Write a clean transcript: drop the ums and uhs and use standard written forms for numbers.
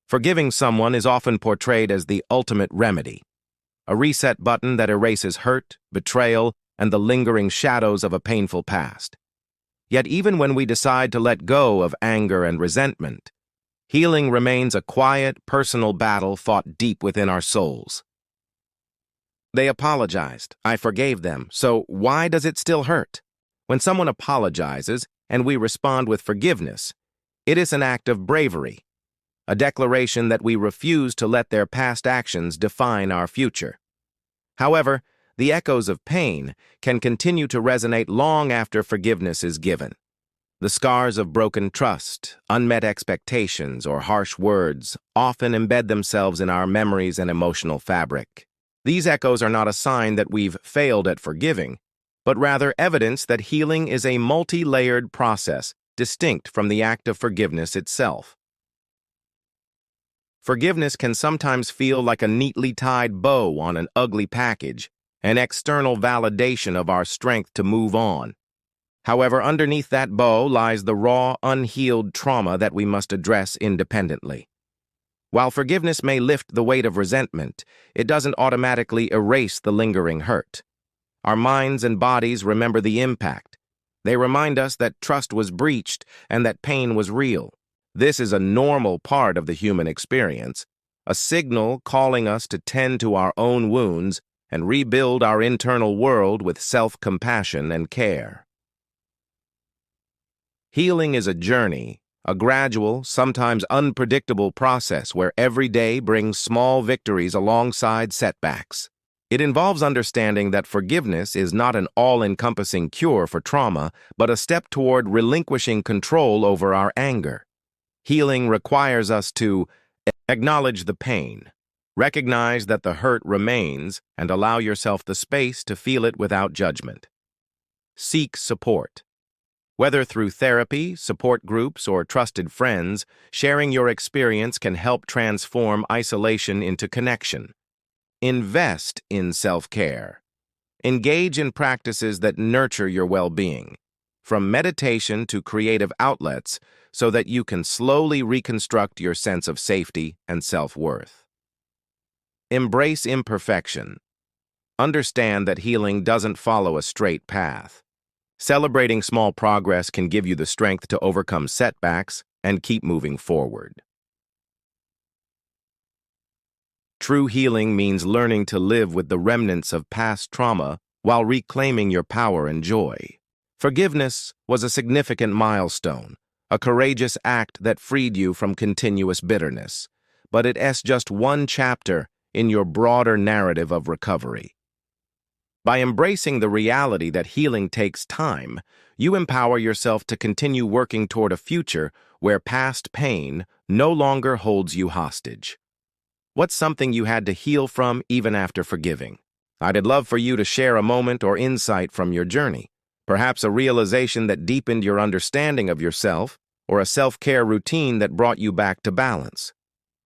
Forgiving someone is often portrayed as the ultimate remedy, a reset button that erases hurt, betrayal, and the lingering shadows of a painful past. Yet even when we decide to let go of anger and resentment, healing remains a quiet, personal battle fought deep within our souls. They apologized. I forgave them. So why does it still hurt? When someone apologizes and we respond with forgiveness, it is an act of bravery, a declaration that we refuse to let their past actions define our future. However, the echoes of pain can continue to resonate long after forgiveness is given. The scars of broken trust, unmet expectations, or harsh words often embed themselves in our memories and emotional fabric. These echoes are not a sign that we've failed at forgiving, but rather evidence that healing is a multi-layered process distinct from the act of forgiveness itself. Forgiveness can sometimes feel like a neatly tied bow on an ugly package, an external validation of our strength to move on. However, underneath that bow lies the raw, unhealed trauma that we must address independently. While forgiveness may lift the weight of resentment, it doesn't automatically erase the lingering hurt. Our minds and bodies remember the impact. They remind us that trust was breached and that pain was real. This is a normal part of the human experience, a signal calling us to tend to our own wounds and rebuild our internal world with self-compassion and care. Healing is a journey, a gradual, sometimes unpredictable process where every day brings small victories alongside setbacks. It involves understanding that forgiveness is not an all-encompassing cure for trauma, but a step toward relinquishing control over our anger. Healing requires us to acknowledge the pain, recognize that the hurt remains, and allow yourself the space to feel it without judgment. Seek support. Whether through therapy, support groups, or trusted friends, sharing your experience can help transform isolation into connection. Invest in self-care. Engage in practices that nurture your well-being, from meditation to creative outlets, so that you can slowly reconstruct your sense of safety and self-worth. Embrace imperfection. Understand that healing doesn't follow a straight path. Celebrating small progress can give you the strength to overcome setbacks and keep moving forward. True healing means learning to live with the remnants of past trauma while reclaiming your power and joy. Forgiveness was a significant milestone, a courageous act that freed you from continuous bitterness, but it's just one chapter in your broader narrative of recovery. By embracing the reality that healing takes time, you empower yourself to continue working toward a future where past pain no longer holds you hostage. What's something you had to heal from even after forgiving? I'd love for you to share a moment or insight from your journey, perhaps a realization that deepened your understanding of yourself or a self-care routine that brought you back to balance.